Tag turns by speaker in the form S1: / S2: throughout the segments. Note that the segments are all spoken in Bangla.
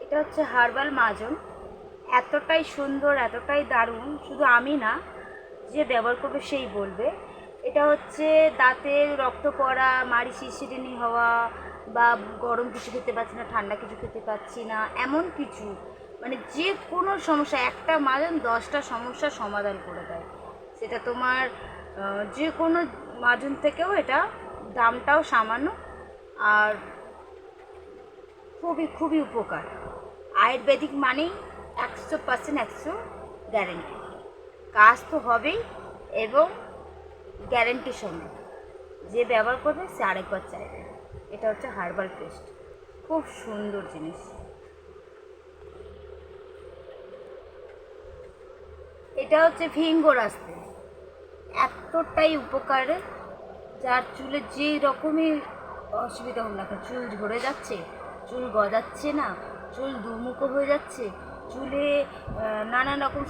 S1: এটা হচ্ছে হার্বাল মাজন। এতটাই সুন্দর, এতটাই দারুণ, শুধু আমি না, যে ব্যবহার করবে সেই বলবে। এটা হচ্ছে দাঁতের রক্ত পড়া, মাড়ি শিরশিরানি হওয়া, বা গরম কিছু খেতে পাচ্ছি না, ঠান্ডা কিছু খেতে পাচ্ছি না, এমন কিছু মানে যে কোনো সমস্যা, একটা মাজন 10টা সমস্যার সমাধান করে দেয়। সেটা তোমার যে কোনো মাজন থেকেও, এটা দামটাও সামান্য, আর খুবই খুবই উপকার। আয়ুর্বেদিক মানেই 100% 100 গ্যারেন্টি, কাজ তো হবেই, এবং গ্যারেন্টির সঙ্গে। যে ব্যবহার করবে সে আরেকবার চাইবে। এটা হচ্ছে হার্বাল পেস্ট, খুব সুন্দর জিনিস। এটা হচ্ছে ভিঙ্গরাস্তে, এতটাই উপকারে, যার চুলে যে রকমই অসুবিধা হোক না কেন, চুল ঝরে যাচ্ছে, চুল গজাচ্ছে না, চুল দুমুখো হয়ে যাচ্ছে, চুলে নানান রকম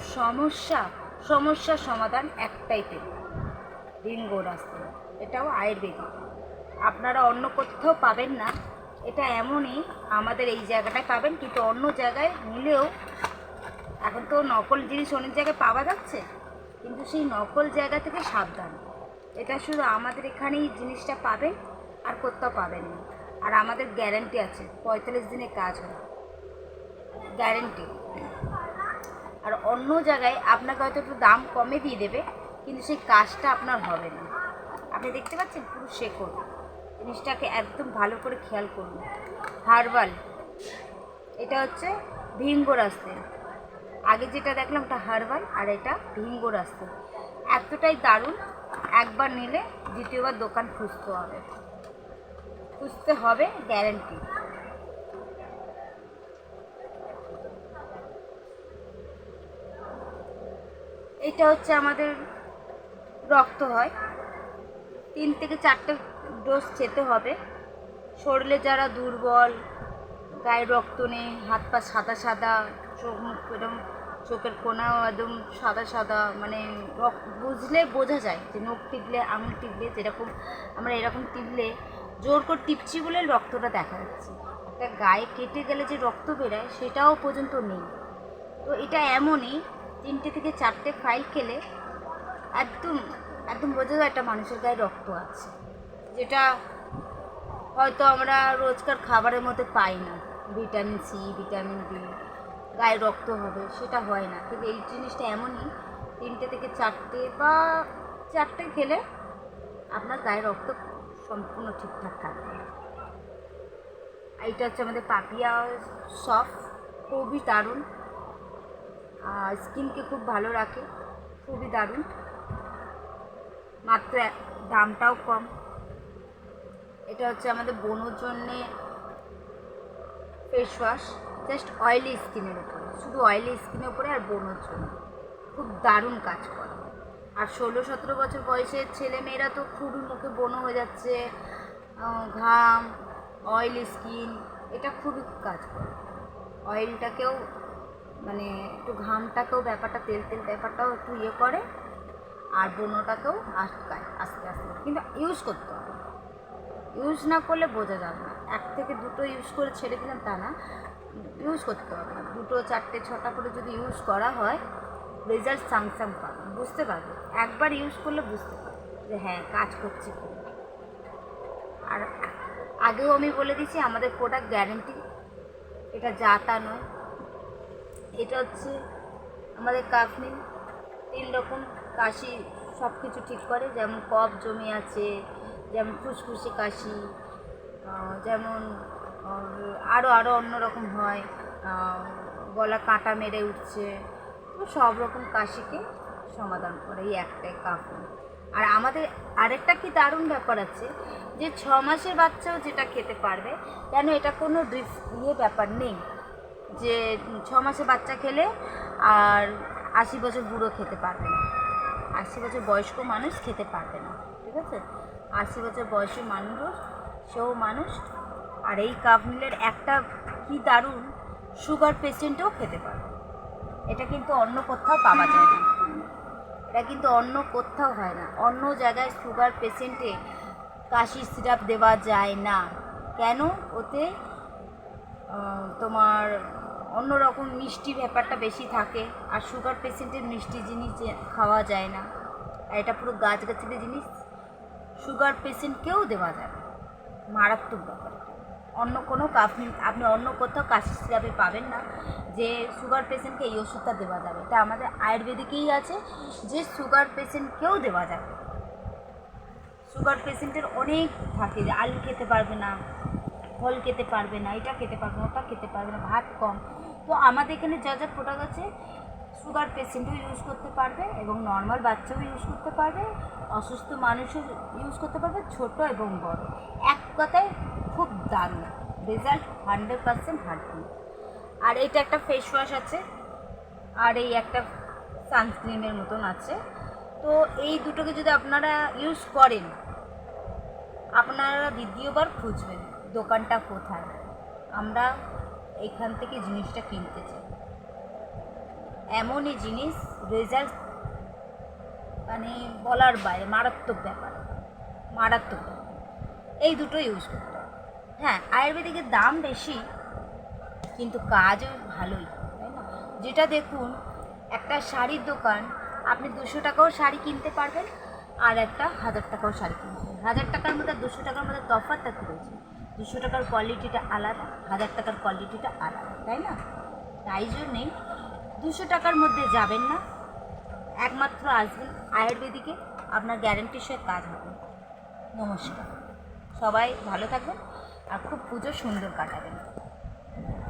S1: সমস্যার সমাধান একটাই তেল, ভিঙ্গরাস্তে। এটাও আয়ুর্বেদিক, আপনারা অন্য কোথাও পাবেন না। এটা এমনই, আমাদের এই জায়গাটায় পাবেন, কিন্তু অন্য জায়গায় নিলেও, এখন তো নকল জিনিস অনেক জায়গায় পাওয়া যাচ্ছে, কিন্তু সেই নকল জায়গা থেকে সাবধান। এটা শুধু আমাদের এখানেই জিনিসটা পাবেন, আর কোথাও পাবেন না। আর আমাদের গ্যারেন্টি আছে, 45 দিনে কাজ হয়, গ্যারেন্টি। আর অন্য জায়গায় আপনাকে হয়তো একটু দাম কমে দিয়ে দেবে, কিন্তু সেই কাজটা আপনার হবে না। আপনি দেখতে পাচ্ছেন পুরো শেকড়, জিনিসটাকে একদম ভালো করে খেয়াল করুন। হার্বাল, এটা হচ্ছে ভিঙ্গরাস্তে। আগে যেটা দেখলাম ওটা হার্বাল, আর এটা ভিঙ্গরাস্তে। এতটাই দারুণ, একবার নিলে দ্বিতীয়বার দোকান খুঁজতে হবে, গ্যারেন্টি। এটা হচ্ছে আমাদের রক্ত হয়, 3 থেকে 4টে ডোজ খেতে হবে। শরীরে যারা দুর্বল, গায়ে রক্ত নেই, হাত পা সাদা সাদা, চোখ মুখ এরকম, চোখের কোনাও একদম সাদা সাদা, মানে বুঝলে বোঝা যায় যে নখ টিপলে, আঙুল টিপলে যেরকম আমরা এরকম টিপলে, জোর করে টিপছি বলে রক্তটা দেখা যাচ্ছে। একটা গায়ে কেটে গেলে যে রক্ত বেরোয় সেটাও পর্যন্ত নেই। তো এটা এমনই, 3টে থেকে 4টে ফাইল খেলে একদম একদম বোঝা যায় একটা মানুষের গায়ে রক্ত আছে, যেটা হয়তো আমরা রোজকার খাবারের মধ্যে পাই না। ভিটামিন সি, ভিটামিন ডি, গায়ে রক্ত হবে, সেটা হয় না। কিন্তু এই জিনিসটা এমনই, 3টে থেকে 4টে বা 4টে খেলে আপনার গায়ে রক্ত সম্পূর্ণ ঠিকঠাক থাকবে। এইটা হচ্ছে আমাদের পাপিয়া সফট, খুবই দারুণ, স্কিনকে খুব ভালো রাখে, খুবই দারুণ, মাত্র দামটাও কম। এটা হচ্ছে আমাদের বোনোর জন্যে ফেস ওয়াশ, জাস্ট অয়েলি স্কিনের উপরে, শুধু অয়েলি স্কিনের উপরে, আর বোনোর জন্য খুব দারুণ কাজ করে। আর 16-17 বছর বয়সের ছেলে মেয়েরা তো খুবই মুখে ব্রণ হয়ে যাচ্ছে, ঘাম, অয়েলি স্কিন, এটা খুবই কাজ করে। অয়েলটাকেও মানে একটু ঘামটাকেও, ব্যাপারটা তেল তেল ব্যাপারটাও একটু করে, আর ব্রণটাকেও আটকায় আস্তে আস্তে। কিন্তু ইউজ করতে হবে, ইউজ না করলে বোঝা যাবে না। 1 থেকে 2টো ইউজ করে ছেড়ে দিলাম তা না, ইউজ করতে হবে। 2টো 4টে 6টা করে যদি ইউজ করা হয়, রেজাল্ট সাং পাবে, বুঝতে পারবে। একবার ইউজ করলে বুঝতে পারবে যে হ্যাঁ কাজ করছে কি। আর আগেও আমি বলে দিচ্ছি, আমাদের প্রোডাক্ট গ্যারেন্টি, এটা যা তা নয়। এটা হচ্ছে আমাদের কাফনিল, 3 রকম কাশি সব কিছু ঠিক করে, যেমন কফ জমে আছে, যেমন ফুসফুসে কাশি, যেমন আরও অন্যরকম হয়, গলা কাঁটা মেরে উঠছে, তো সব রকম কাশিকে সমাধান করে এই একটাই কাফনিল। আর আমাদের আরেকটা কি দারুণ ব্যাপার আছে, যে 6 মাসের বাচ্চাও যেটা খেতে পারবে। কেন, এটা কোনো ব্যাপার নেই যে 6 মাসের বাচ্চা খেলে আর 80 বছর বুড়ো খেতে পারবে না, 80 বছর বয়স্ক মানুষ খেতে পারবে না, ঠিক আছে? 80 বছর বয়সী মানুষও, সেও মানুষ। আর এই কাফনিলের একটা কি দারুণ, সুগার পেশেন্টও খেতে পারবে। এটা কিন্তু অন্য কোথাও পাওয়া যায় না, এটা কিন্তু অন্য কোথাও হয় না। অন্য জায়গায় সুগার পেশেন্টে কাশি সিরাপ দেওয়া যায় না। কেন? ওতে তোমার অন্যরকম মিষ্টি ব্যাপারটা বেশি থাকে। আর সুগার পেশেন্টের মিষ্টি জিনিস খাওয়া যায় না, আর এটা পুরো গাছগাছালি জিনিস, সুগার পেশেন্টকেও দেওয়া যাবে, মারাত্মক ব্যাপার। অন্য কোনো আপনি অন্য কোথাও কাশি সিরাপে পাবেন না যে সুগার পেশেন্টকে এই ওষুধটা দেওয়া যাবে। এটা আমাদের আয়ুর্বেদিকেই আছে যে সুগার পেশেন্টকেও দেওয়া যাবে। সুগার পেশেন্টের অনেক থাকে যে আলু খেতে পারবে না, ফল খেতে পারবে না, এটা খেতে পারবে না, ওটা খেতে পারবে না, ভাত কম। তো আমাদের এখানে যা যা প্রোডাক্ট আছে সুগার পেশেন্টও ইউজ করতে পারবে এবং নর্মাল বাচ্চাও ইউজ করতে পারবে, অসুস্থ মানুষও ইউজ করতে পারবে, ছোট এবং বড়। এক কথায় খুব দারুণ রেজাল্ট, 100% হার্ডি। আর এটা একটা ফেস ওয়াশ আছে, আর এই একটা সানস্ক্রিনের মতন আছে। তো এই দুটোকে যদি আপনারা ইউজ করেন, আপনারা দ্বিতীয়বার খুঁজবেন দোকানটা কোথায়, আমরা এখান থেকে জিনিসটা কিনতে চাই। এমনই জিনিস, রেজাল্ট মানে বলার বাইরে, মারাত্মক ব্যাপার, মারাত্মক ব্যাপার। এই দুটো ইউজ করতে হবে। হ্যাঁ, আয়ুর্বেদিকের দাম বেশি কিন্তু কাজও ভালোই, তাই না? যেটা দেখুন, একটা শাড়ির দোকান, আপনি 200 টাকাও শাড়ি কিনতে পারবেন, আর একটা 1000 টাকাও শাড়ি কিনতে পারবেন। 1000 টাকার মধ্যে 200 টাকার মধ্যে তফাৎটা কী রয়েছে? 200 টাকার কোয়ালিটিটা আলাদা, 1000 টাকার কোয়ালিটিটা আলাদা, তাই না? তাই জন্যেই 200 টাকার মধ্যে যাবেন না, একমাত্র আসবেন আয়ুর্বেদিকে, আপনার গ্যারেন্টির সাথে কাজ হবে। নমস্কার, সবাই ভালো থাকবেন আর খুব পুজো সুন্দর কাটাবেন।